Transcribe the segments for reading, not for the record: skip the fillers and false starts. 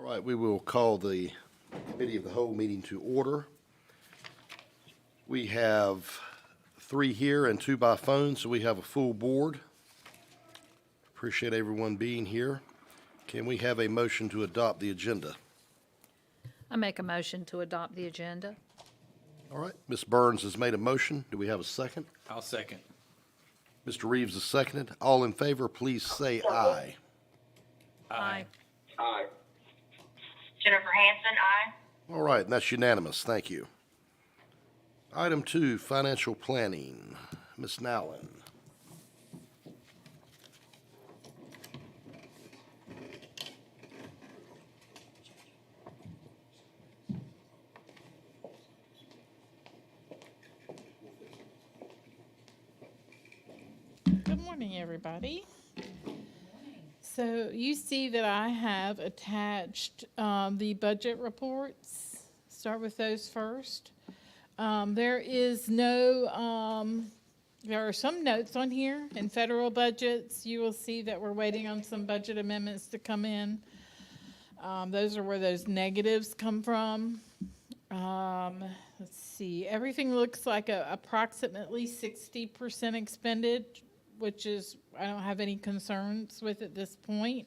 All right, we will call the Committee of the Whole meeting to order. We have 3 here and 2 by phone, so we have a full board. Appreciate everyone being here. Can we have a motion to adopt the agenda? I make a motion to adopt the agenda. All right, Ms. Burns has made a motion. Do we have a second? I'll second. Mr. Reeves has seconded. All in favor, please say aye. Aye. Aye. Jennifer Hansen, aye. All right, and that's unanimous. Thank you. Item 2, financial planning. Ms. Nowlin. Good morning, everybody. So you see that I have attached the budget reports. Start with those first. There are some notes on here in federal budgets. You will see that we're waiting on some budget amendments to come in. Those are where those negatives come from. Let's see, everything looks like approximately 60% expended, which is, I don't have any concerns with at this point.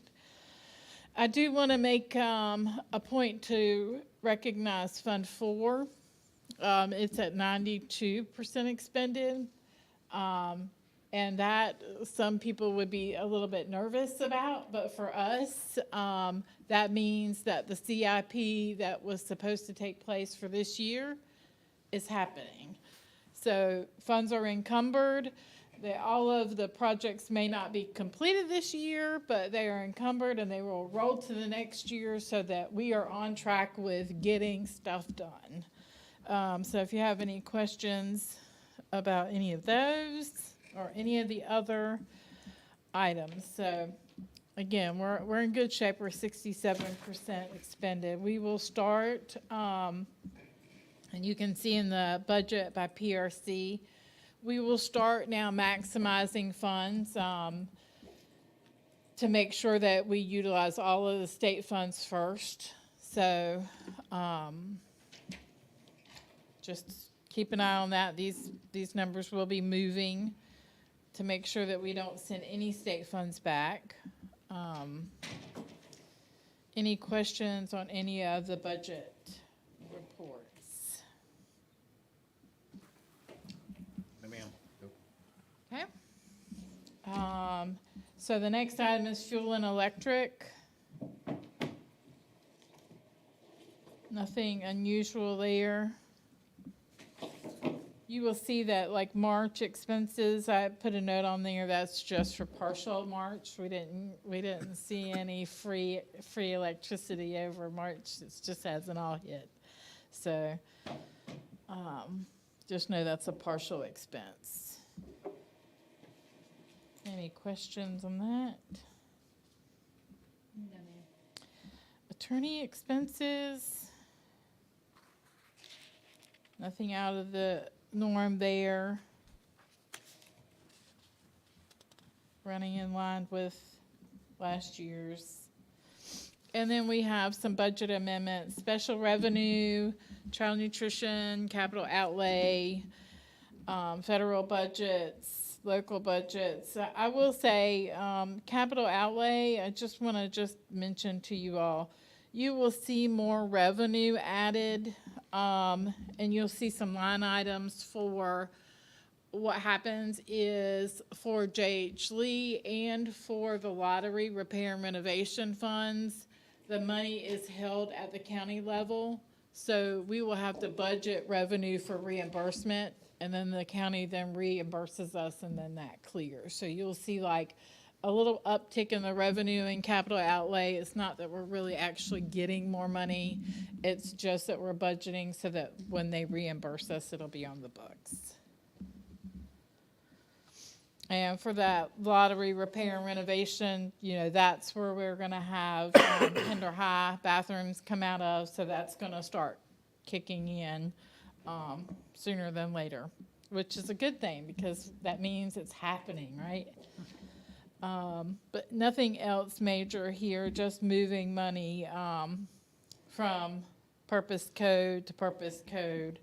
I do want to make a point to recognize Fund 4. It's at 92% expended. And that some people would be a little bit nervous about, but for us, that means that the CIP that was supposed to take place for this year is happening. So funds are encumbered. All of the projects may not be completed this year, but they are encumbered and they will roll to the next year so that we are on track with getting stuff done. So if you have any questions about any of those or any of the other items. So again, we're in good shape. We're 67% expended. We will start, and you can see in the budget by PRC, we will start now maximizing funds to make sure that we utilize all of the state funds first. So just keep an eye on that. These numbers will be moving to make sure that we don't send any state funds back. Any questions on any of the budget reports? No, ma'am. Okay. So the next item is fuel and electric. Nothing unusual there. You will see that like March expenses, I put a note on there, that's just for partial March. We didn't see any free electricity over March. It just hasn't all hit. So just know that's a partial expense. Any questions on that? No, ma'am. Attorney expenses. Nothing out of the norm there. Running in line with last year's. And then we have some budget amendments, special revenue, child nutrition, capital outlay, federal budgets, local budgets. I will say capital outlay, I just want to mention to you all, you will see more revenue added, and you'll see some line items for what happens is for J.H. Lee and for the lottery repair and renovation funds, the money is held at the county level. So we will have to budget revenue for reimbursement, and then the county then reimburses us, and then that clears. So you'll see like a little uptick in the revenue and capital outlay. It's not that we're really actually getting more money. It's just that we're budgeting so that when they reimburse us, it'll be on the books. And for that lottery repair and renovation, that's where we're going to have Pender High bathrooms come out of. So that's going to start kicking in sooner than later, which is a good thing because that means it's happening, right? But nothing else major here, just moving money, from purpose code to purpose code.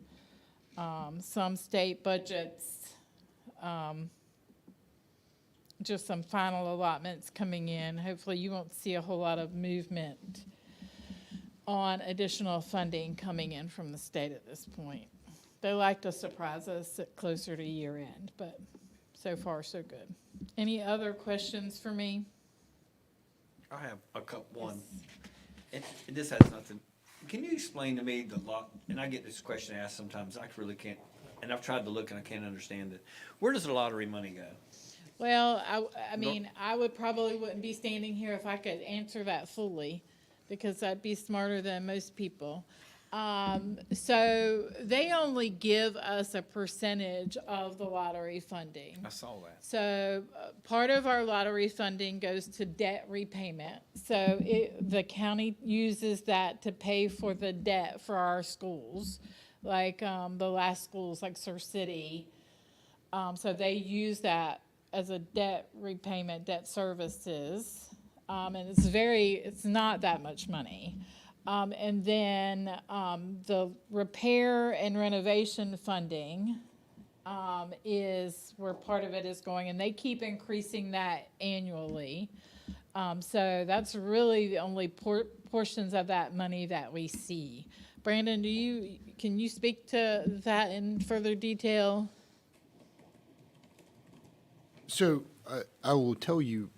Some state budgets, just some final allotments coming in. Hopefully you won't see a whole lot of movement on additional funding coming in from the state at this point. They like to surprise us at closer to year end, but so far so good. Any other questions for me? I have a couple, one, and this has nothing, can you explain to me the lot, and I get this question asked sometimes, I really can't, and I've tried to look and I can't understand it. Where does the lottery money go? Well, I mean, I would probably wouldn't be standing here if I could answer that fully, because I'd be smarter than most people. So they only give us a percentage of the lottery funding. I saw that. So part of our lottery funding goes to debt repayment. So the county uses that to pay for the debt for our schools, like the last schools, like Sur City. So they use that as a debt repayment, debt services. And it's not that much money. And then the repair and renovation funding is where part of it is going, and they keep increasing that annually. So that's really the only portions of that money that we see. Brandon, can you speak to that in further detail? So I will tell you,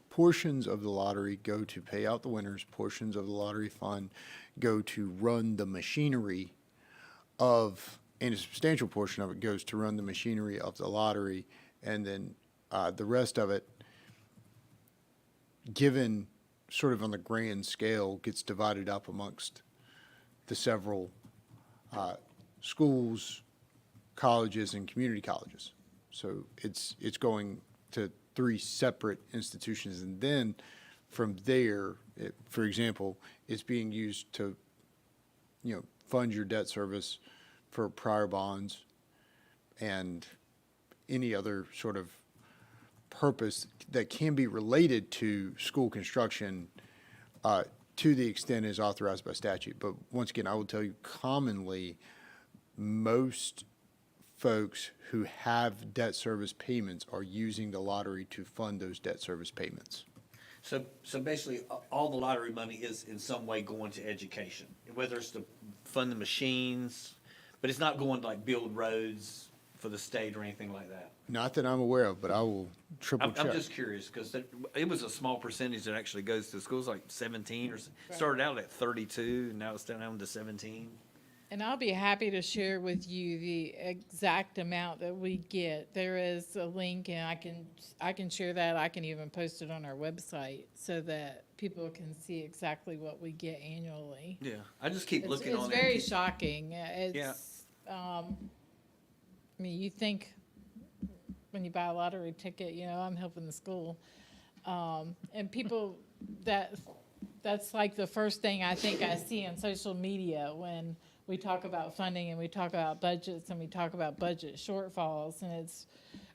portions of the lottery go to pay out the winners. Portions of the lottery fund go to run the machinery of, and a substantial portion of it goes to run the machinery of the lottery. And then the rest of it, given sort of on the grand scale, gets divided up amongst the several schools, colleges, and community colleges. So it's going to 3 separate institutions, and then from there, for example, it's being used to, fund your debt service for prior bonds and any other sort of purpose that can be related to school construction to the extent is authorized by statute. But once again, I will tell you, commonly, most folks who have debt service payments are using the lottery to fund those debt service payments. So basically, all the lottery money is in some way going to education, whether it's to fund the machines, but it's not going to like build roads for the state or anything like that. Not that I'm aware of, but I will triple check. I'm just curious, because it was a small percentage that actually goes to schools, like 17, or started out at 32, and now it's down to 17. And I'll be happy to share with you the exact amount that we get. There is a link, and I can share that. I can even post it on our website so that people can see exactly what we get annually. Yeah, I just keep looking on It's it. very shocking. I mean, you think when you buy a lottery ticket, I'm helping the school. And people, that's like the first thing I think I see on social media when we talk about funding and we talk about budgets and we talk about budget shortfalls, and it's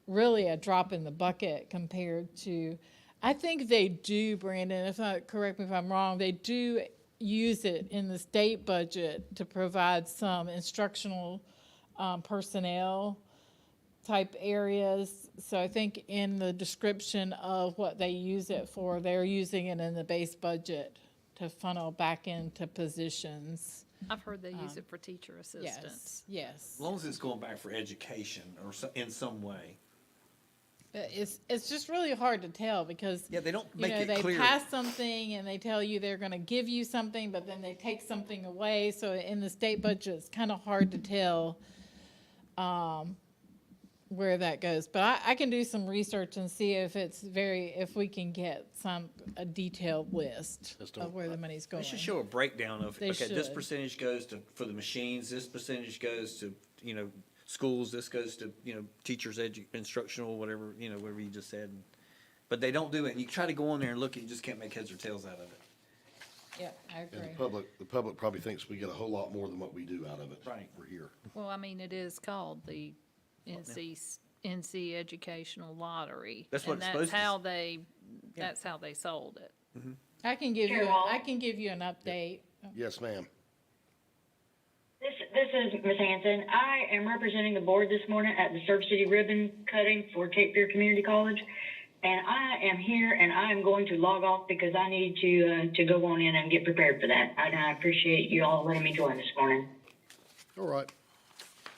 really a drop in the bucket compared to, I think they do, Brandon, correct me if I'm wrong, they do use it in the state budget to provide some instructional personnel type areas. So I think in the description of what they use it for, they're using it in the base budget to funnel back into positions. I've heard they use it for teacher assistants. Yes. As long as it's going back for education or in some way. It's just really hard to tell because Yeah, they don't make it they clear. pass something and they tell you they're going to give you something, but then they take something away. So in the state budget, it's kind of hard to tell where that goes. But I can do some research and see if if we can get a detailed list of where the money's going. They should show a breakdown of, They okay, this should. percentage goes for the machines, this percentage goes to, schools, this goes to, teachers, instructional, whatever, whatever you just said. But they don't do it. And you try to go on there and look, and you just can't make heads or tails out of it. Yeah, I agree. And the public probably thinks we get a whole lot more than what we do out of it. Right. We're here. Well, I mean, it is called the NC Educational Lottery. That's what and it's supposed to That's how they sold it. I can give you, Sure. I can give you an update. Yes, ma'am. This is Ms. Hanson. I am representing the board this morning at the Surf City ribbon cutting for Cape Fear Community College. And I am here and I am going to log off because I need to go on in and get prepared for that. And I appreciate you all letting me join this morning. All right,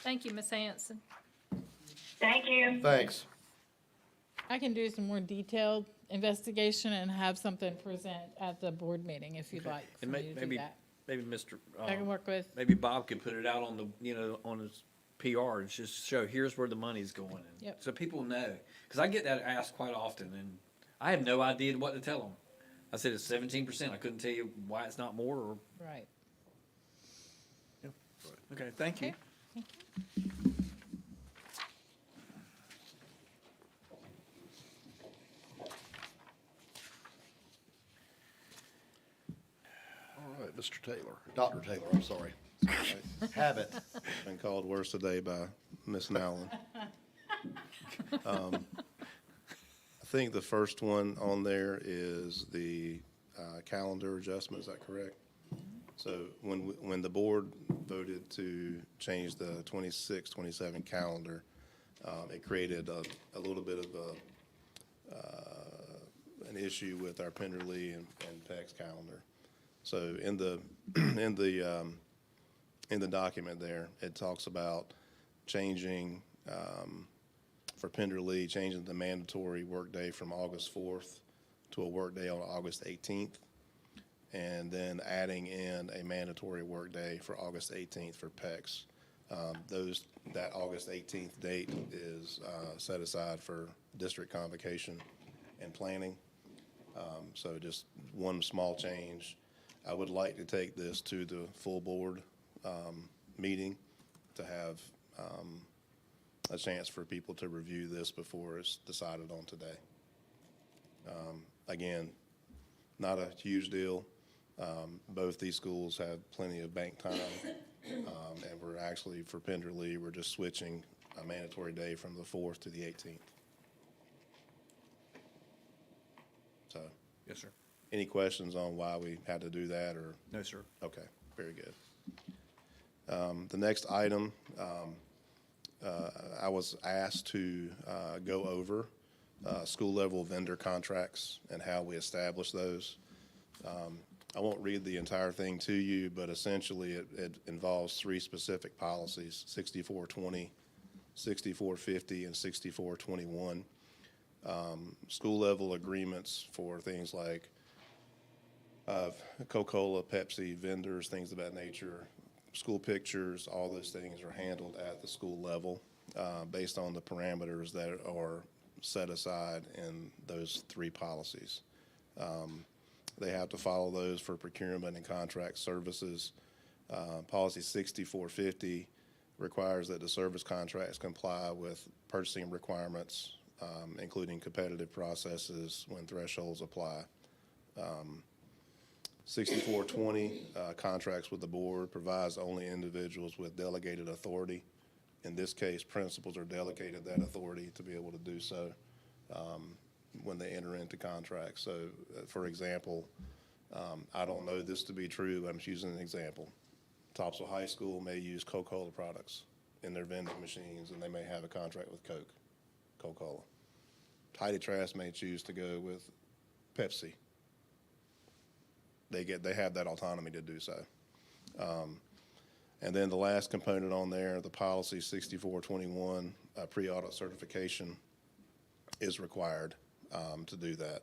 Thank you, Ms. Hanson. Thank you. thanks. I can do some more detailed investigation and have something present at the board meeting if you'd like for And me to do maybe, that. maybe Mr. I can work with, Maybe Bob could put it out on the, you know, on his PR and just show, here's where the money's going. And Yep. so people know, because I get that asked quite often, and I have no idea what to tell them. I said it's 17%. I couldn't tell you why it's not more. Or right. okay, thank you. Okay. All right, Mr. Taylor, Dr. Taylor, I'm sorry. Habit. Been called worse today by Miss Nowlin. I think the first one on there is the calendar adjustment, is that correct? So when the board voted to change the 26-27 calendar, it created a little bit of an issue with our Penderley and PEX calendar. So in the document there, it talks about changing, for Penderley, changing the mandatory workday from August 4th to a workday on August 18th, and then adding in a mandatory workday for August 18th for PEX. That August 18th date is set aside for district convocation and planning. So just one small change. I would like to take this to the full board meeting to have a chance for people to review this before it's decided on today. Again, not a huge deal. Both these schools have plenty of bank time, and we're actually, for Penderley, we're just switching a mandatory day from the 4th to the 18th. So, Yes, sir. any questions on why we had to do that, or? No, sir. Okay, very good. The next item, I was asked to go over school-level vendor contracts and how we establish those. I won't read the entire thing to you, but essentially it involves three specific policies: 6420, 6450, and 6421. School-level agreements for things like Coca-Cola, Pepsi, vendors, things of that nature. School pictures, all those things are handled at the school level based on the parameters that are set aside in those three policies. They have to follow those for procurement and contract services. Policy 6450 requires that the service contracts comply with purchasing requirements, including competitive processes when thresholds apply. 6420 contracts with the board, provides only individuals with delegated authority. In this case, principals are delegated that authority to be able to do so when they enter into contracts. So, for example, I don't know this to be true, but I'm just using an example. Topsail High School may use Coca-Cola products in their vending machines, and they may have a contract with Coca-Cola. Tidy Trash may choose to go with Pepsi. They have that autonomy to do so. And then the last component on there, the policy 6421, pre-audit certification is required to do that.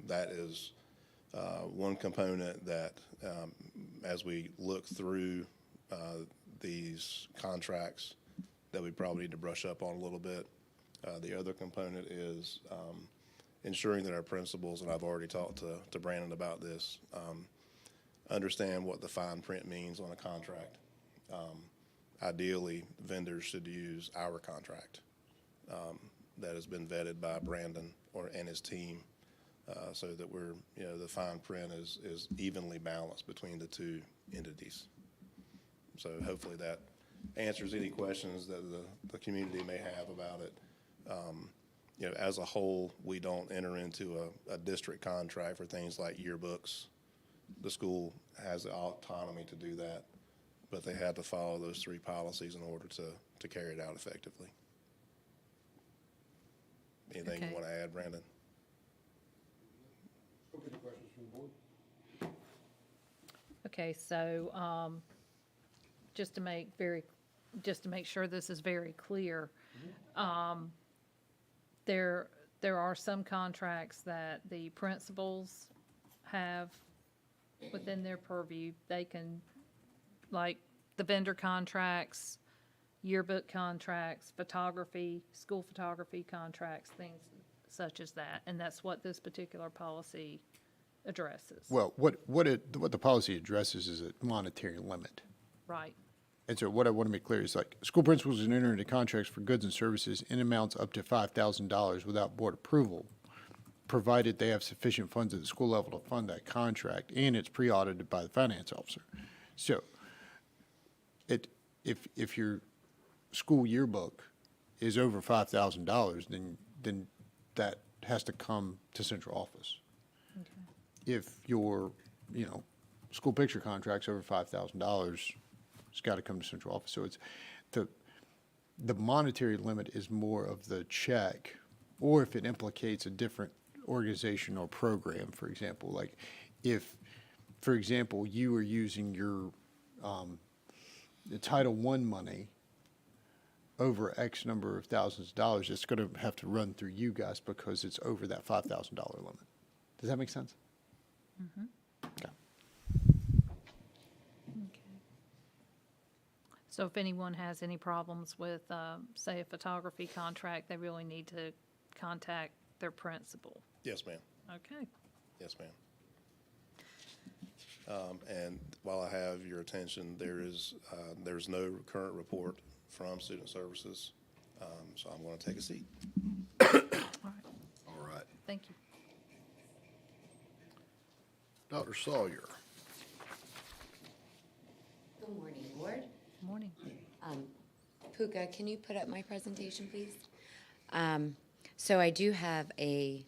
That is one component that, as we look through these contracts, that we probably need to brush up on a little bit. The other component is ensuring that our principals, and I've already talked to Brandon about this, understand what the fine print means on a contract. Ideally, vendors should use our contract that has been vetted by Brandon and his team, so that the fine print is evenly balanced between the two entities. So hopefully that answers any questions that the community may have about it. You know, as a whole, we don't enter into a district contract for things like yearbooks. The school has the autonomy to do that, but they have to follow those three policies in order to carry it out effectively. Anything you Okay. want to add, Brandon? Okay, so, just to make sure this is very clear, there are some contracts that the principals have within their purview. They can, like, the vendor contracts, yearbook contracts, photography, school photography contracts, things such as that, and that's what this particular policy addresses. Well, what the policy addresses is a monetary limit. Right, And so what I want to make clear is like, school principals can enter into contracts for goods and services in amounts up to $5,000 without board approval, provided they have sufficient funds at the school level to fund that contract, and it's pre-audited by the finance officer. So, if your school yearbook is over $5,000, then that has to come to central office. If your, school picture contract's over $5,000, it's got to come to central office. So it's, the monetary limit is more of the check, or if it implicates a different organization or program, for example. Like if, for example, you are using your, the Title I money over X number of thousands of dollars, it's going to have to run through you guys because it's over that $5,000 limit. Does that make sense? Okay. okay. So if anyone has any problems with, say, a photography contract, they really need to contact their principal. Yes, ma'am. Okay, Yes, ma'am. And while I have your attention, there's no current report from Student Services, so I'm going to take a seat. all right, All right. thank you. Dr. Sawyer. Good morning, Board. Morning. Puka, can you put up my presentation, please? So I do have a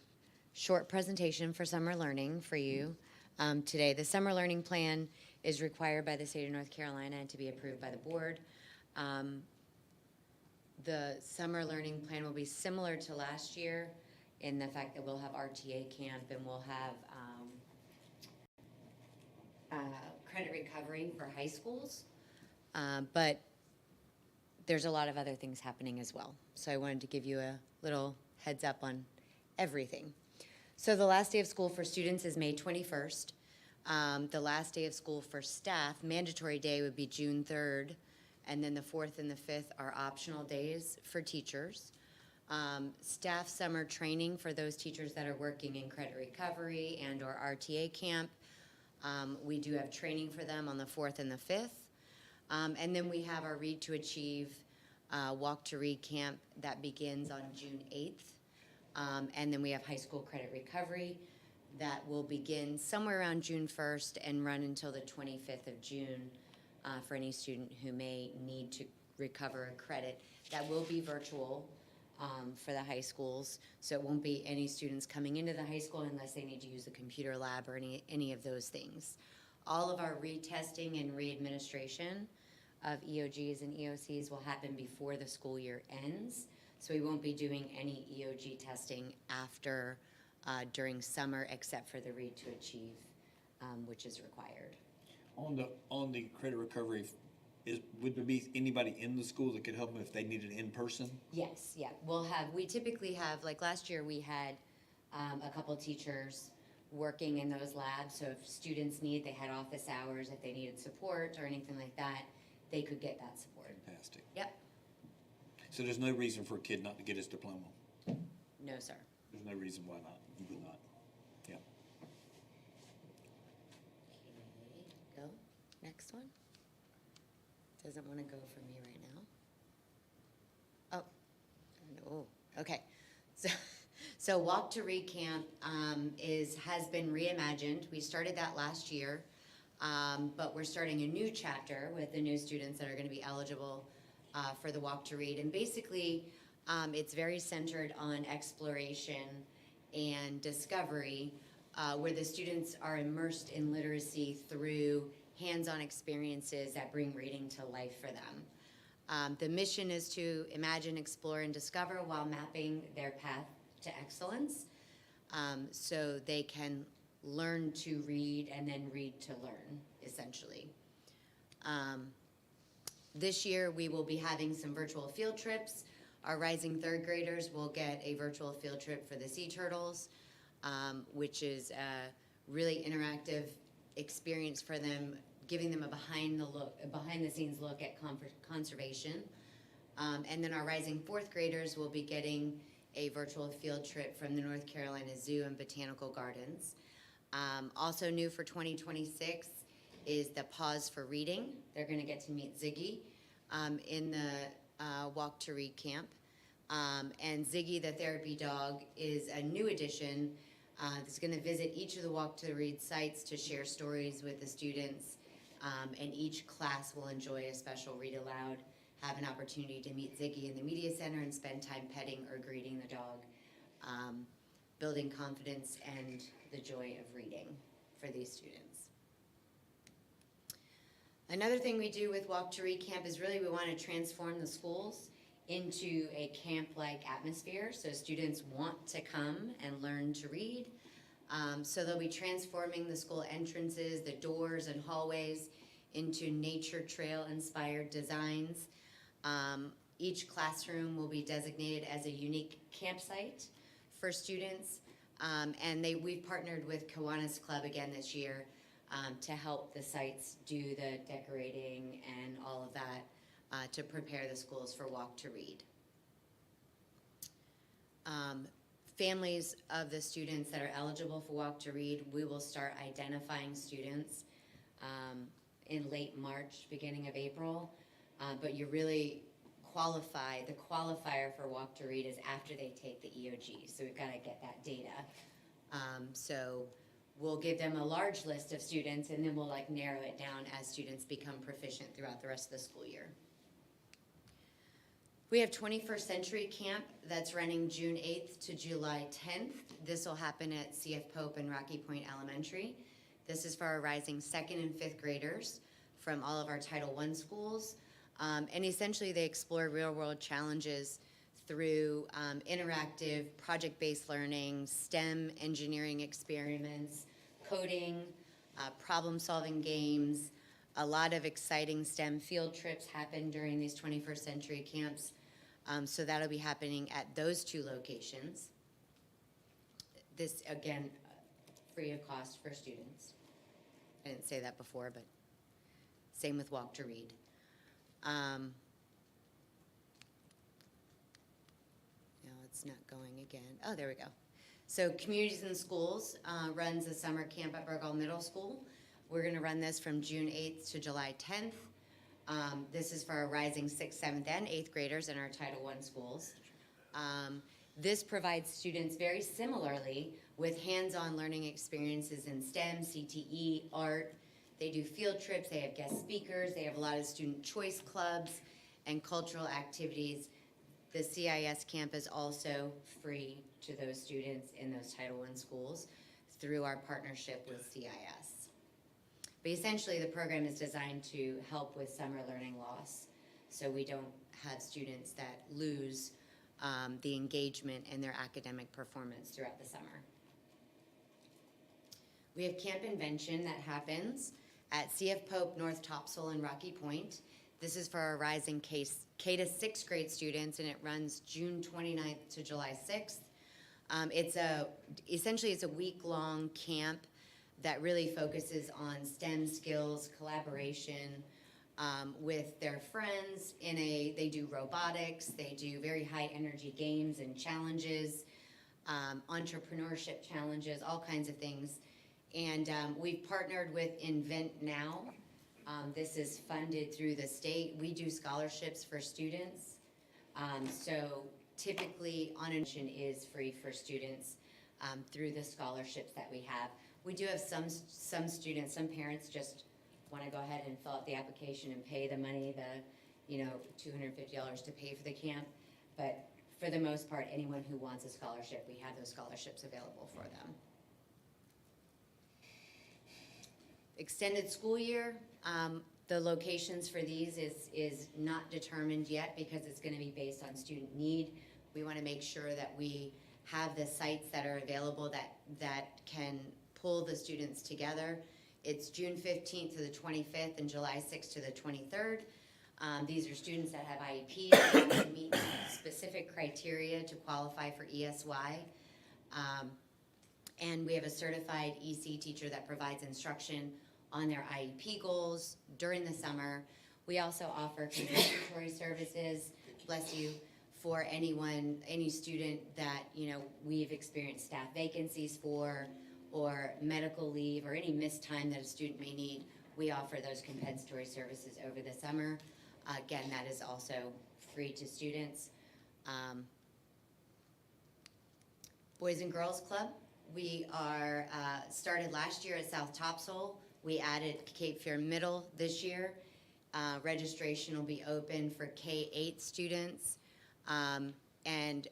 short presentation for summer learning for you today. The summer learning plan is required by the state of North Carolina and to be approved by the board. The summer learning plan will be similar to last year in the fact that we'll have RTA camp and we'll have credit recovery for high schools. But there's a lot of other things happening as well. So I wanted to give you a little heads up on everything. So the last day of school for students is May 21st. The last day of school for staff, mandatory day would be June 3rd. And then the 4th and the 5th are optional days for teachers. Staff summer training for those teachers that are working in credit recovery and or RTA camp. We do have training for them on the 4th and the 5th. And then we have our Read to Achieve Walk to Read camp that begins on June 8th. And then we have high school credit recovery that will begin somewhere around June 1st and run until the 25th of June for any student who may need to recover a credit. That will be virtual for the high schools, so it won't be any students coming into the high school unless they need to use the computer lab or any of those things. All of our retesting and re-administration of EOGs and EOCs will happen before the school year ends, so we won't be doing any EOG testing after during summer except for the Read to Achieve, which is required. On the credit recovery, would there be anybody in the school that could help them if they needed in person? Yes, yeah, we typically have, like last year, we had a couple teachers working in those labs, so if students they had office hours, if they needed support or anything like that, they could get that support. Fantastic. Yep, So there's no reason for a kid not to get his diploma? no, sir. There's no reason why not, you would not? Yeah. Okay, go, next one. Doesn't want to go for me right now. Oh, no, okay. So Walk to Read Camp has been reimagined. We started that last year. But we're starting a new chapter with the new students that are gonna be eligible for the Walk to Read. And basically, it's very centered on exploration and discovery, where the students are immersed in literacy through hands-on experiences that bring reading to life for them. The mission is to imagine, explore, and discover while mapping their path to excellence, so they can learn to read and then read to learn, essentially. This year, we will be having some virtual field trips. Our rising third graders will get a virtual field trip for the sea turtles, which is a really interactive experience for them, giving them a behind the scenes look at conservation. And then our rising fourth graders will be getting a virtual field trip from the North Carolina Zoo and Botanical Gardens. Also new for 2026 is the Pause for Reading. They're gonna get to meet Ziggy in the Walk to Read camp. And Ziggy, the therapy dog, is a new addition that's gonna visit each of the Walk to Read sites to share stories with the students. And each class will enjoy a special read aloud, have an opportunity to meet Ziggy in the media center and spend time petting or greeting the dog, building confidence and the joy of reading for these students. Another thing we do with Walk to Read Camp is really we want to transform the schools into a camp-like atmosphere, so students want to come and learn to read. So they'll be transforming the school entrances, the doors and hallways into nature trail-inspired designs. Each classroom will be designated as a unique campsite for students. And we've partnered with Kiwanis Club again this year to help the sites do the decorating and all of that to prepare the schools for Walk to Read. Families of the students that are eligible for Walk to Read, we will start identifying students in late March, beginning of April. But you really qualify, the qualifier for Walk to Read is after they take the EOG, so we've got to get that data. So we'll give them a large list of students and then we'll narrow it down as students become proficient throughout the rest of the school year. We have 21st Century Camp that's running June 8th to July 10th. This will happen at CF Pope and Rocky Point Elementary. This is for our rising 2nd and 5th graders from all of our Title I schools. And essentially they explore real-world challenges through interactive project-based learning, STEM engineering experiments, coding, problem-solving games. A lot of exciting STEM field trips happen during these 21st Century camps. So that'll be happening at those two locations. This, again, free of cost for students. I didn't say that before, but same with Walk to Read. No, it's not going again. Oh, there we go. So Communities in Schools runs a summer camp at Burgall Middle School. We're gonna run this from June 8th to July 10th. This is for our rising 6th, 7th, and 8th graders in our Title I schools. This provides students very similarly with hands-on learning experiences in STEM, CTE, art. They do field trips, they have guest speakers, they have a lot of student choice clubs and cultural activities. The CIS camp is also free to those students in those Title I schools through our partnership with CIS. But essentially, the program is designed to help with summer learning loss, so we don't have students that lose the engagement in their academic performance throughout the summer. We have Camp Invention that happens at CF Pope, North Topsail, and Rocky Point. This is for our rising K to 6th grade students, and it runs June 29th to July 6th. Essentially it's a week-long camp that really focuses on STEM skills, collaboration with their friends. They do robotics, they do very high energy games and challenges, entrepreneurship challenges, all kinds of things. And we've partnered with Invent Now. This is funded through the state. We do scholarships for students. So typically, on admission is free for students through the scholarships that we have. We do have some students, some parents just want to go ahead and fill out the application and pay the money, $250 to pay for the camp. But for the most part, anyone who wants a scholarship, we have those scholarships available for them. Extended school year, the locations for these is not determined yet because it's gonna be based on student need. We wanna make sure that we have the sites that are available that can pull the students together. It's June 15th to the 25th and July 6th to the 23rd. These are students that have IEPs that meet specific criteria to qualify for ESY. And we have a certified EC teacher that provides instruction on their IEP goals during the summer. We also offer compensatory services, bless you, for any student that, we've experienced staff vacancies for, or medical leave, or any missed time that a student may need. We offer those compensatory services over the summer. Again, that is also free to students. Boys and Girls Club, we are started last year at South Topsail. We added Cape Fear Middle this year. Registration will be open for K-8 students. And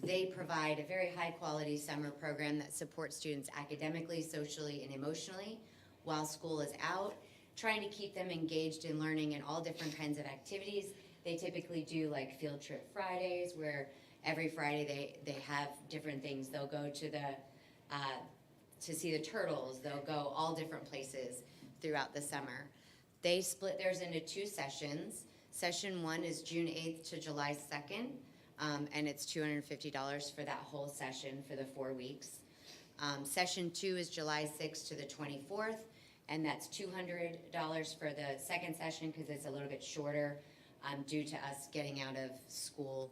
they provide a very high-quality summer program that supports students academically, socially, and emotionally while school is out, trying to keep them engaged in learning in all different kinds of activities. They typically do like field trip Fridays, where every Friday they have different things. They'll go to to see the turtles. They'll go all different places throughout the summer. They split theirs into 2 sessions. Session 1 is June 8th to July 2nd, and it's $250 for that whole session for the 4 weeks. Session 2 is July 6th to the 24th, and that's $200 for the second session because it's a little bit shorter due to us getting out of school.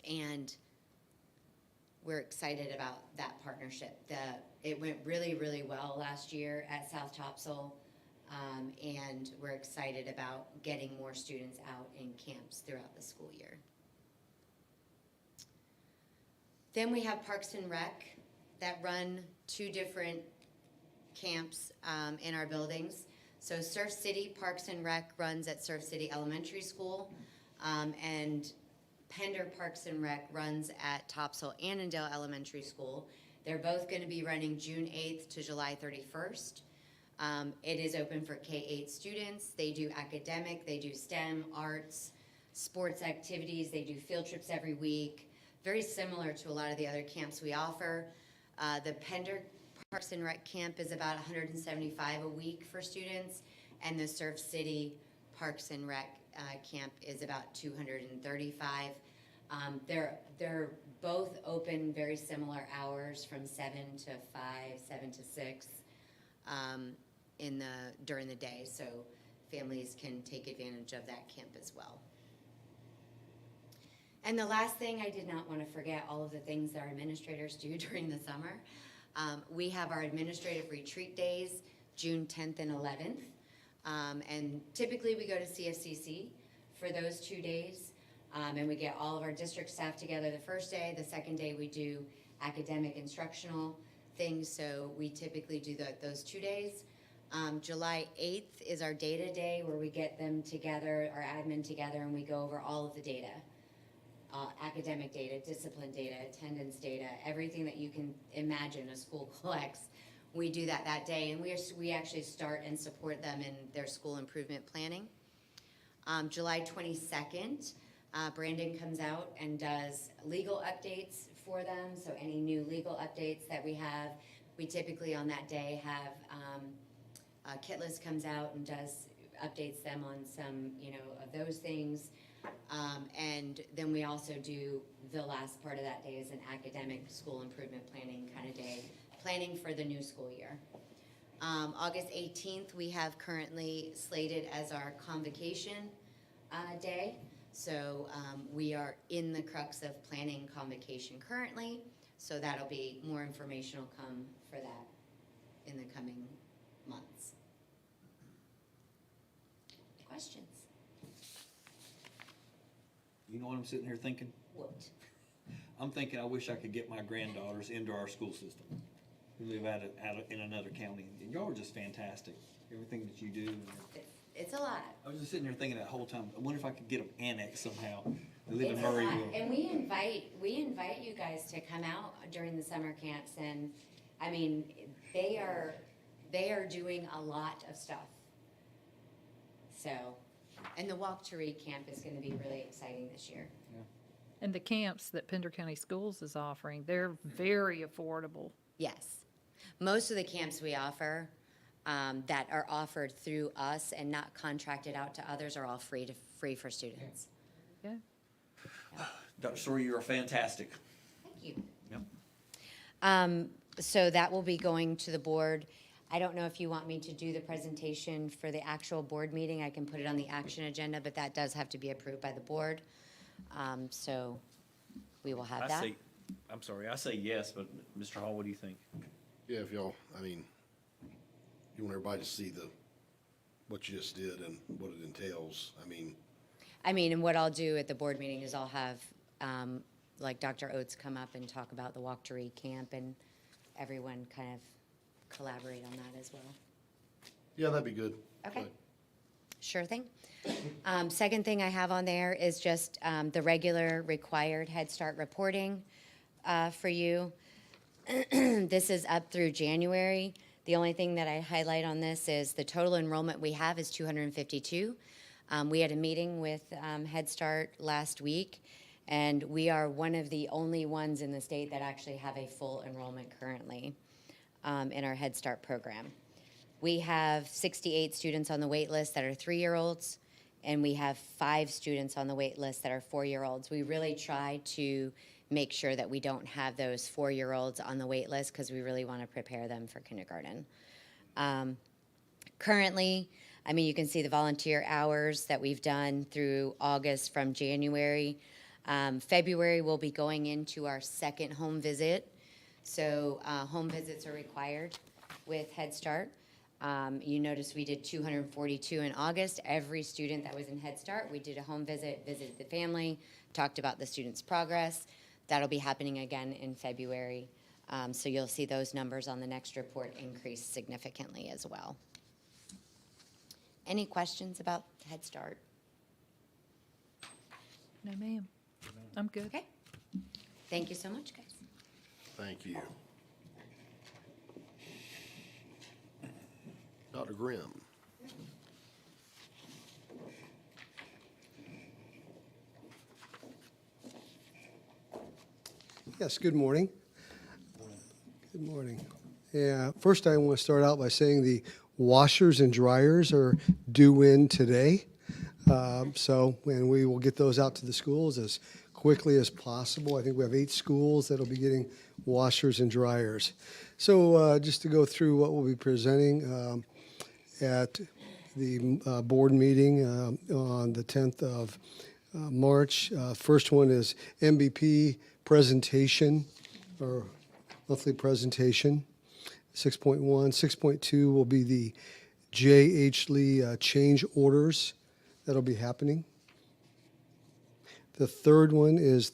And we're excited about that partnership. It went really, really well last year at South Topsail, and we're excited about getting more students out in camps throughout the school year. Then we have Parks and Rec that run 2 different camps in our buildings. So Surf City Parks and Rec runs at Surf City Elementary School, and Pender Parks and Rec runs at Topsail Annandale Elementary School. They're both going to be running June 8th to July 31st. It is open for K-8 students. They do academic, they do STEM, arts, sports activities, they do field trips every week. Very similar to a lot of the other camps we offer. The Pender Parks and Rec camp is about $175 a week for students, and the Surf City Parks and Rec camp is about $235. They're both open very similar hours from 7 to 5, 7 to 6 during the day, so families can take advantage of that camp as well. And the last thing, I did not want to forget all of the things that our administrators do during the summer. We have our administrative retreat days, June 10th and 11th. And typically we go to CFCC for those 2 days. And we get all of our district staff together the first day. The second day we do academic instructional things. So we typically do those 2 days. July 8th is our data day where we get them together, our admin together, and we go over all of the data. Academic data, discipline data, attendance data, everything that you can imagine a school collects. We do that day, and we actually start and support them in their school improvement planning. July 22nd, Brandon comes out and does legal updates for them, so any new legal updates that we have. We typically on that day have Kitless comes out and updates them on some, of those things. And then we also do the last part of that day is an academic school improvement planning kind of day, planning for the new school year. August 18th, we have currently slated as our convocation day. So we are in the crux of planning convocation currently. So that'll be more information will come for that in the coming months. Questions? You know what I'm sitting here thinking? What? I'm thinking I wish I could get my granddaughters into our school system. who live in another county, and y'all are just fantastic. Everything that you do. And It's a lot. I was just sitting there thinking that whole time, I wonder if I could get them annexed somehow. They live It's in a lot. Murrayville. And we invite you guys to come out during the summer camps, and, I mean, they are doing a lot of stuff. So, and the Walk to Read camp is gonna be really exciting this year. And the camps that Pender County Schools is offering, they're very affordable. Yes. Most of the camps we offer, that are offered through us and not contracted out to others are all free for students. Yeah. Dr. Story, you are fantastic. Thank you. Yep. So that will be going to the board. I don't know if you want me to do the presentation for the actual board meeting. I can put it on the action agenda, but that does have to be approved by the board. So we will have that. I say yes, but Mr. Hall, what do you think? Yeah, if y'all, I mean, you want everybody to see what you just did and what it entails. I mean, and what I'll do at the board meeting is I'll have, like Dr. Oates come up and talk about the Walk to Read camp, and everyone kind of collaborate on that as well. Yeah, that'd be good. Okay. Sure thing. Second thing I have on there is just the regular required Head Start reporting for you. This is up through January. The only thing that I highlight on this is the total enrollment we have is 252. We had a meeting with Head Start last week, and we are one of the only ones in the state that actually have a full enrollment currently in our Head Start program. We have 68 students on the wait list that are 3-year-olds, and we have 5 students on the wait list that are 4-year-olds. We really try to make sure that we don't have those 4-year-olds on the wait list because we really want to prepare them for kindergarten. Currently, I mean, you can see the volunteer hours that we've done through August from January. February, we'll be going into our second home visit. So home visits are required with Head Start. You notice we did 242 in August. Every student that was in Head Start, we did a home visit, visited the family, talked about the student's progress. That'll be happening again in February. So you'll see those numbers on the next report increase significantly as well. Any questions about Head Start? No, ma'am. I'm good. Okay. Thank you so much, guys. Thank you. Dr. Grimm. Yes, good morning. Good morning. Yeah, first I want to start out by saying the washers and dryers are due in today. And we will get those out to the schools as quickly as possible. I think we have 8 schools that'll be getting washers and dryers. So just to go through what we'll be presenting at the board meeting on the 10th of March. First one is MVP presentation, or monthly presentation, 6.1. 6.2 will be the J.H. Lee change orders that'll be happening. The third one is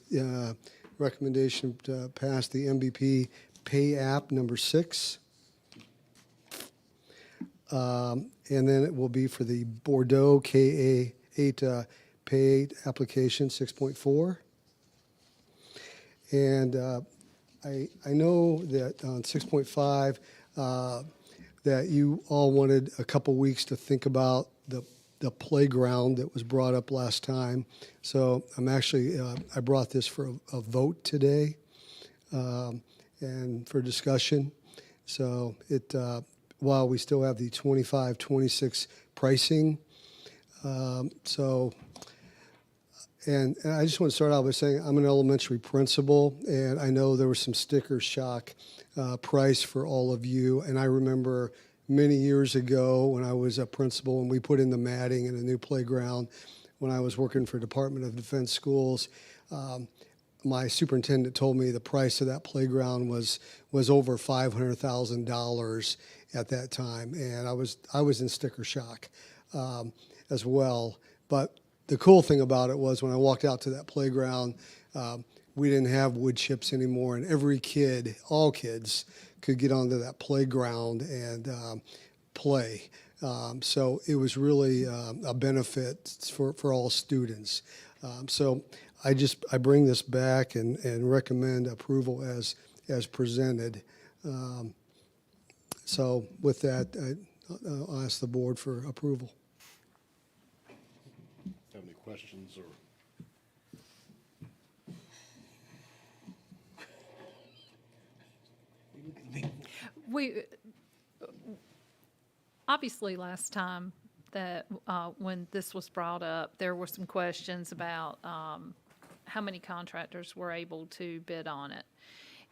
recommendation to pass the MVP pay app number 6. And then it will be for the Bordeaux KA8 pay application 6.4. And I know that on 6.5 that you all wanted a couple weeks to think about the playground that was brought up last time. So I'm actually, I brought this for a vote today and for discussion. So it, while we still have the 25, 26 pricing. And I just want to start out by saying I'm an elementary principal, and I know there was some sticker shock price for all of you. And I remember many years ago when I was a principal and we put in the matting and a new playground when I was working for Department of Defense Schools. My superintendent told me the price of that playground was over $500,000 at that time, and I was in sticker shock as well. But the cool thing about it was when I walked out to that playground, we didn't have wood chips anymore, and every kid, all kids, could get onto that playground and play. So it was really a benefit for all students. So I bring this back and recommend approval as presented. So with that, I'll ask the board for approval. Have any questions or? We, obviously, last time that, when this was brought up, there were some questions about, how many contractors were able to bid on it.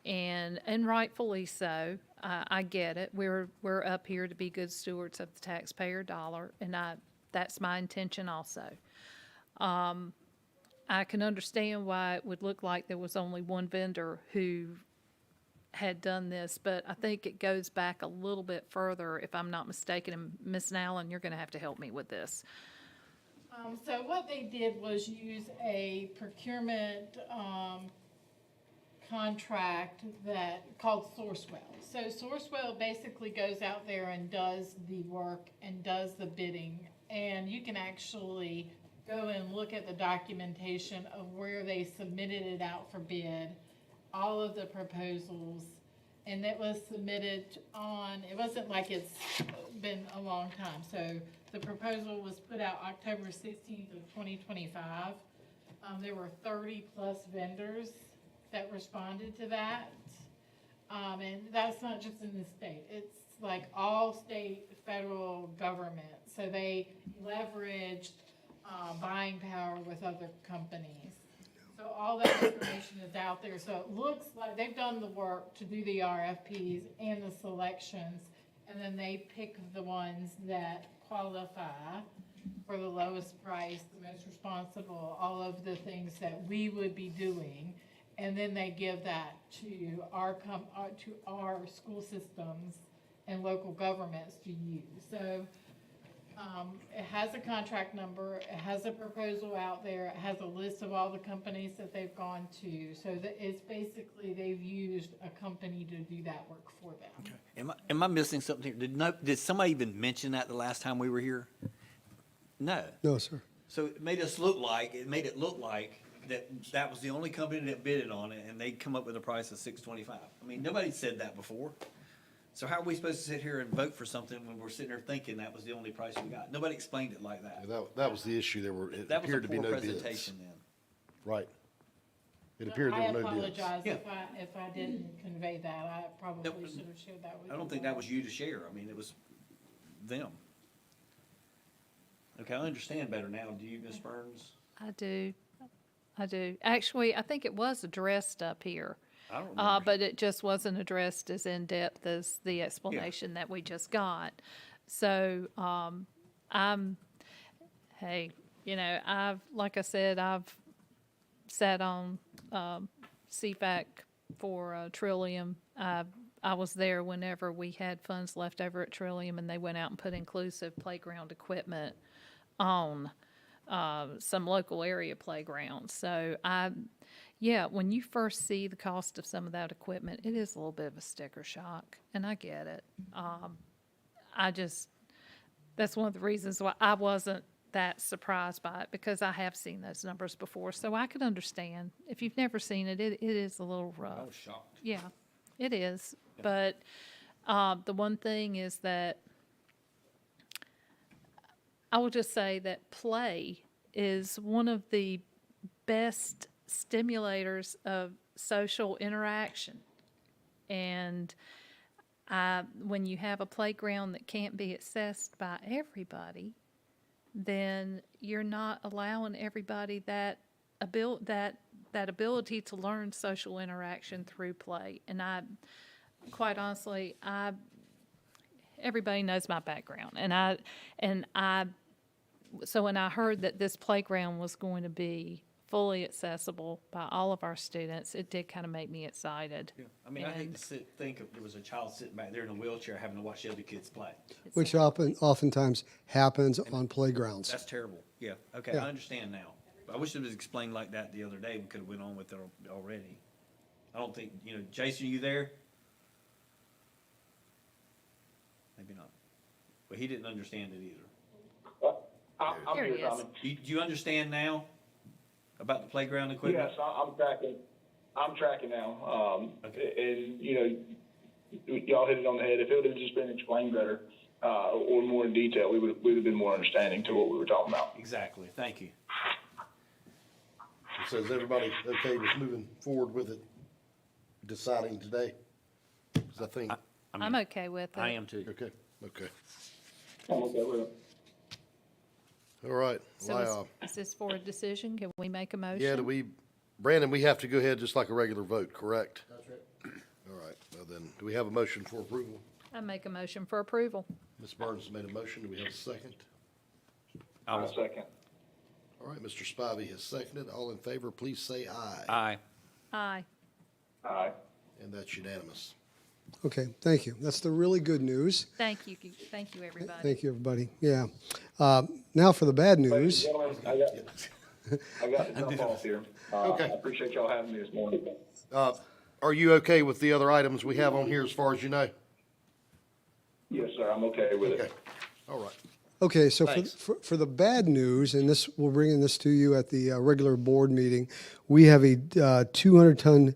And rightfully so. I get it. We're up here to be good stewards of the taxpayer dollar, and that's my intention also. I can understand why it would look like there was only one vendor who had done this, but I think it goes back a little bit further, if I'm not mistaken. And Ms. Nowlin, you're gonna have to help me with this. So what they did was use a procurement, contract that, called Sourcewell. So Sourcewell basically goes out there and does the work and does the bidding. And you can actually go and look at the documentation of where they submitted it out for bid, all of the proposals. And it was submitted on, it wasn't like it's been a long time. So the proposal was put out October 16th of 2025. There were 30-plus vendors that responded to that. And that's not just in the state. It's like all state, federal government. So they leveraged buying power with other companies. So all that information is out there. So it looks like they've done the work to do the RFPs and the selections, and then they pick the ones that qualify for the lowest price, the most responsible, all of the things that we would be doing. And then they give that to our school systems and local governments to use. So it has a contract number, it has a proposal out there, it has a list of all the companies that they've gone to. So that it's basically, they've used a company to do that work for them. Am I missing something here? Did somebody even mention that the last time we were here? No. No, sir. So it made it look like that was the only company that bidded on it, and they'd come up with a price of $625. I mean, nobody said that before. So how are we supposed to sit here and vote for something when we're sitting there thinking that was the only price we got? Nobody explained it like that. That was the issue. It That was a appeared to be poor no bids. presentation then. Right. It appeared there were no I bids. apologize Yeah. if I didn't convey that. I probably No, should have shared that with you. I don't think that was you to share. I mean, it was them. Okay, I understand better now. Do you, Ms. Burns? I do. Actually, I think it was addressed up here. I don't remember. But it just wasn't addressed as in-depth as the explanation that we just got. So, hey, like I said, I've sat on, CFAC for, Trillium. I was there whenever we had funds left over at Trillium, and they went out and put inclusive playground equipment on, some local area playgrounds. So when you first see the cost of some of that equipment, it is a little bit of a sticker shock, and I get it. That's one of the reasons why I wasn't that surprised by it, because I have seen those numbers before, so I could understand. If you've never seen it, it is a little rough. I was shocked. Yeah, it is. But the one thing is that I will just say that play is one of the best stimulators of social interaction. And when you have a playground that can't be accessed by everybody, then you're not allowing everybody that ability to learn social interaction through play. And quite honestly, everybody knows my background, so when I heard that this playground was going to be fully accessible by all of our students, it did kind of make me excited. Yeah. I mean, I hate to think if there was a child sitting back there in a wheelchair having to watch the other kids play. Which oftentimes happens on playgrounds. That's terrible. Yeah, okay, Yeah. I understand now. I wish it was explained like that the other day. We could have went on with it already. I don't think, Jason, you there? maybe not. But he didn't understand it either. I'm Here he here, is. Tommy. Do you understand now about the playground equipment? Yes, I'm tracking. I'm tracking now. And, y'all hit it on the head. If it would have just been explained better, or more in detail, we would have been more understanding to what we were talking about. Exactly, thank you. So is everybody okay with moving forward with it, deciding today? 'Cause I think, I'm okay with it. I am too. okay, okay. I'm okay with it. All right. So Well, is this for a decision? Can we make a motion? yeah, Brandon, we have to go ahead just like a regular vote, correct? That's right. All right, well then, do we have a motion for approval? I make a motion for approval. Ms. Burns made a motion, do we have a second? I'll second. All right, Mr. Spivey has seconded, all in favor, please say aye. Aye. Aye. Aye. And that's unanimous. Okay, thank you. That's the really good news. Thank you, everybody. Thank you, everybody. Yeah. Now for the bad Ladies and news. gentlemen, I got to jump off here. Okay. I appreciate y'all having me this morning. Are you okay with the other items we have on here as far as you know? Yes, sir, I'm okay with Okay, it. all right. Okay, so Thanks. for the bad news, and this, we'll bring this to you at the regular board meeting, we have a 200-ton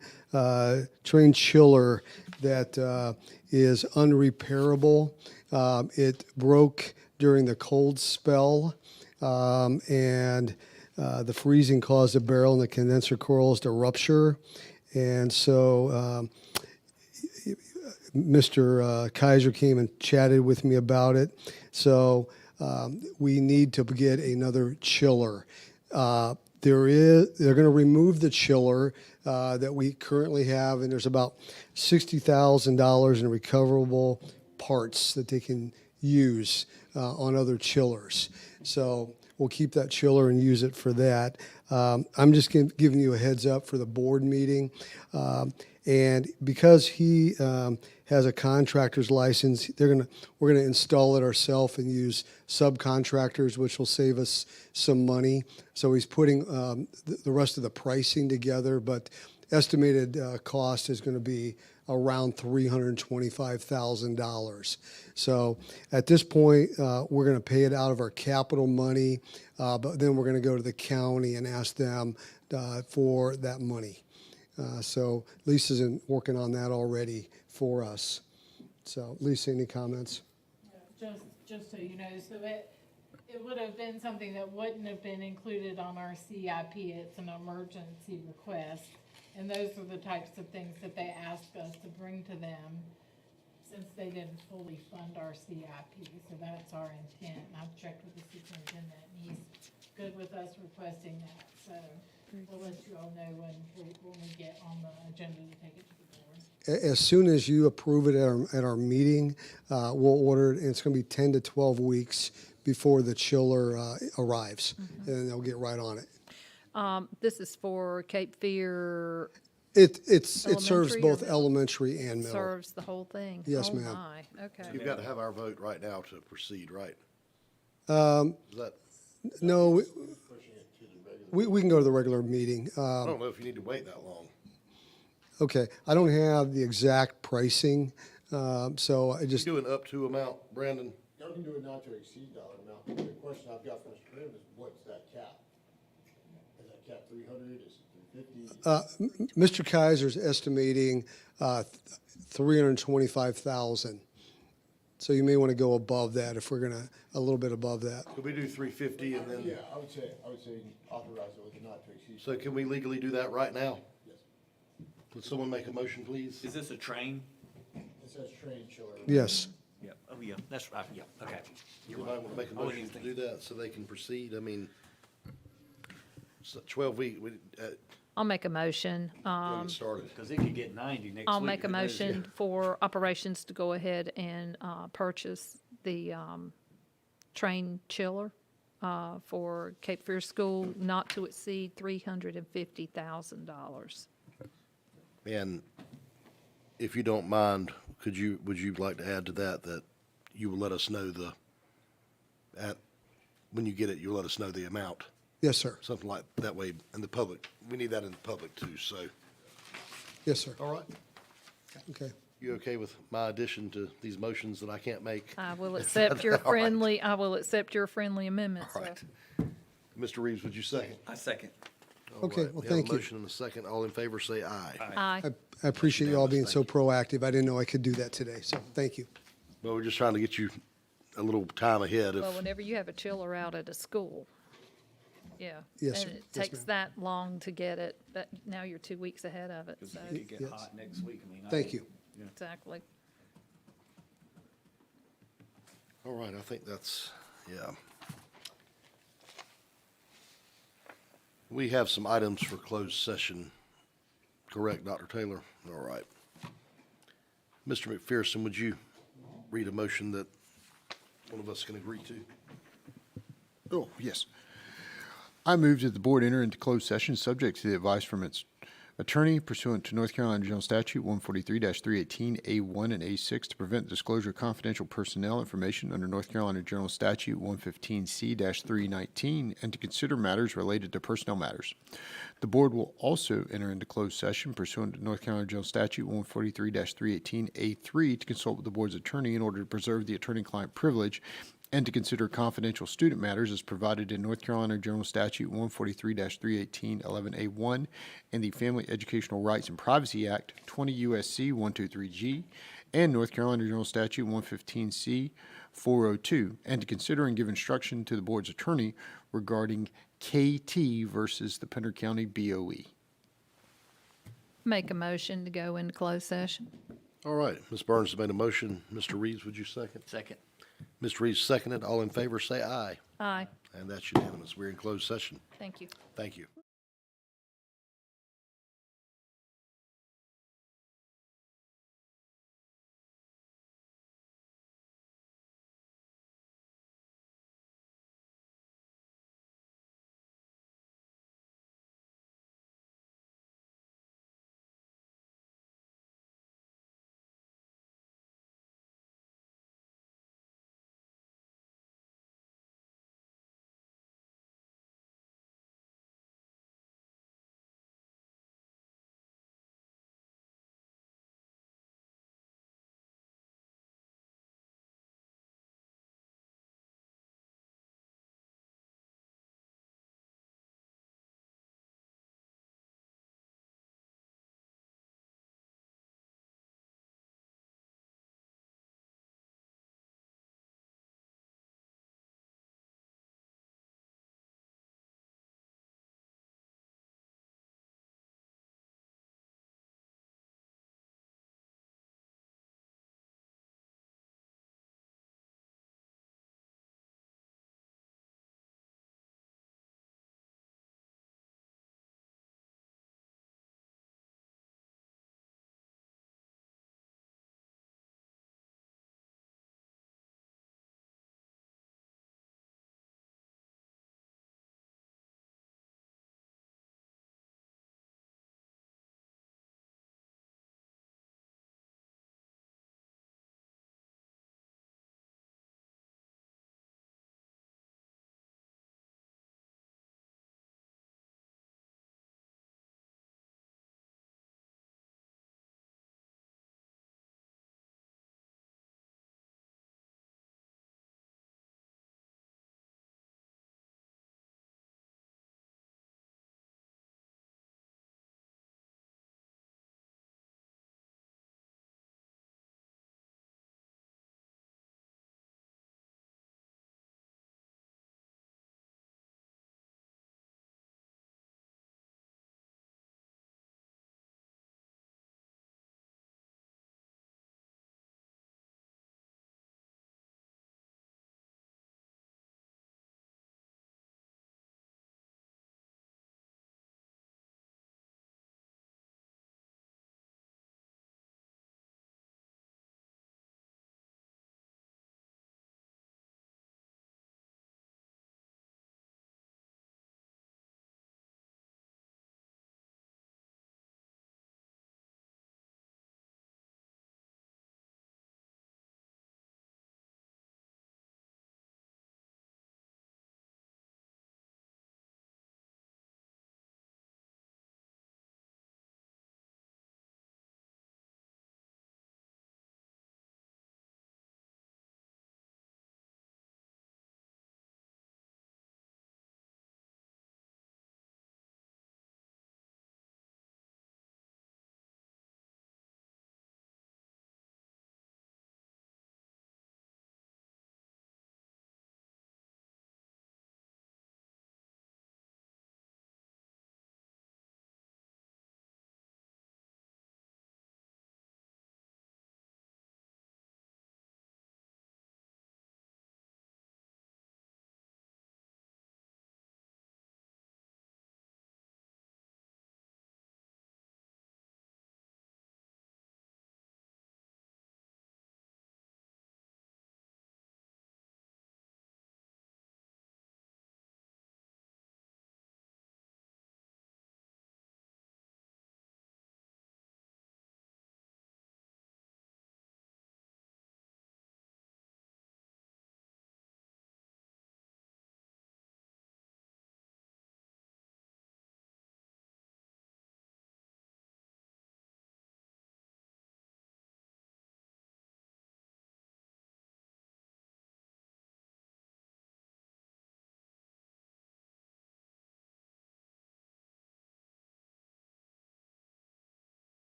train chiller that is unrepairable. It broke during the cold spell, and the freezing caused the barrel and the condenser coils to rupture. And so Mr. Kaiser came and chatted with me about it. So we need to get another chiller. They're going to remove the chiller that we currently have, and there's about $60,000 in recoverable parts that they can use on other chillers. So we'll keep that chiller and use it for that. I'm just giving you a heads up for the board meeting. And because he has a contractor's license, we're gonna install it ourselves and use subcontractors, which will save us some money. So he's putting the rest of the pricing together, but estimated cost is going to be around $325,000. So at this point, we're going to pay it out of our capital money, but then we're going to go to the county and ask them for that money. So Lisa's working on that already for us. So Lisa, any comments? Just so you know, so it would have been something that wouldn't have been included on our CIP. It's an emergency request. And those are the types of things that they asked us to bring to them since they didn't fully fund our CIP. So that's our intent. And I've checked with the superintendent and he's good with us requesting that. So we'll let you all know when we get on the agenda to take it to the board. As soon as you approve it at our meeting, we'll order it, and it's going to be 10 to 12 weeks before the chiller arrives, and then they'll get right on it. This is for Cape Fear, It serves Elementary both or- elementary and middle. serves the whole thing? Yes, Oh, ma'am. my. Okay. You've got to have our vote right now to proceed, right? Is that, No, we can go to the regular meeting. I don't know if you need to wait that long. Okay, I don't have the exact pricing, so I just, You do an up to amount, Brandon? Y'all can do it not to exceed dollar amount. The question I've got for Mr. Graham is, what's that cap? Is that cap 300, is it 350? Mr. Kaiser's estimating 325,000. So you may want to go above that if we're gonna, a little bit above that. Could we do 350 and then, Yeah, I would say authorize it with a not to exceed. so can we legally do that right now? Yes. Would someone make a motion, please? Is this a train? It says train chiller. Yes. Yeah, oh, yeah, that's right, yeah, okay. You're Anybody right. want to make a I wouldn't motion to even do that so they can proceed? I mean, 12 week, I'll make a motion. we'll get started. Because it could get 90 next week. I'll make a who knows? motion for operations to go ahead and purchase the train chiller for Cape Fear School, not to exceed $350,000. And if you don't mind, would you like to add to that, that you will let us know when you get it, you'll let us know the amount? Yes, sir. Something like that way in the public. We need that in the public too, so. Yes, sir. All right. Okay. You okay with my addition to these motions that I can't make? I will accept your All right. friendly amendment, All so. right. Mr. Reeves, would you second? I second. All Okay, right, well, we have a thank you. motion and a second. All in favor, say aye. Aye. I appreciate you all being unanimous, so thank proactive. I didn't know I could do that today, so thank you. Well, we're just trying to get you a little time ahead Well, if, whenever you have a chiller out at a school, yeah. Yes, sir. And it Yes, takes ma'am. that long to get it, but now you're 2 weeks ahead of it, Because so, it could get Yes. hot next week. I mean, Thank you. exactly. all right, I think that's, yeah. We have some items for closed session, correct, Dr. Taylor? All right. Mr. McPherson, would you read a motion that one of us can agree to? Oh, yes. I move that the board enter into closed session subject to the advice from its attorney pursuant to North Carolina General Statute 143-318A1 and A6 to prevent the disclosure of confidential personnel information under North Carolina General Statute 115C-319 and to consider matters related to personnel matters. The board will also enter into closed session pursuant to North Carolina General Statute 143-318A3 to consult with the board's attorney in order to preserve the attorney-client privilege and to consider confidential student matters as provided in North Carolina General Statute 143-318-11A1 and the Family Educational Rights and Privacy Act 20 U.S.C. 123G and North Carolina General Statute 115C 402, and to consider and give instruction to the board's attorney regarding KT versus the Pender County BOE. Make a motion to go into closed session. All right, Ms. Burns has made a motion. Mr. Reeves, would you second? Second. Mr. Reeves seconded. All in favor, say aye. Aye. And that's unanimous. We're in closed session. Thank you. Thank you.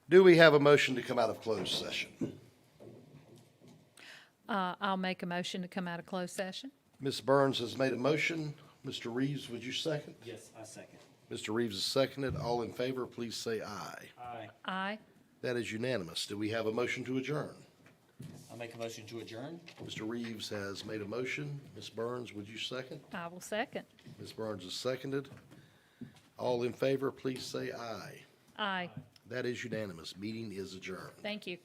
Do we have a motion to come out of closed session? I'll make a motion to come out of closed session. Ms. Burns has made a motion. Mr. Reeves, would you second? Yes, I second. Mr. Reeves has seconded. All in favor, please say aye. Aye. Aye. That is unanimous. Do we have a motion to adjourn? I'll make a motion to adjourn. Mr. Reeves has made a motion. Ms. Burns, would you second? I will second. Ms. Burns has seconded. All in favor, please say aye. Aye. That is unanimous. Meeting is adjourned. Thank you.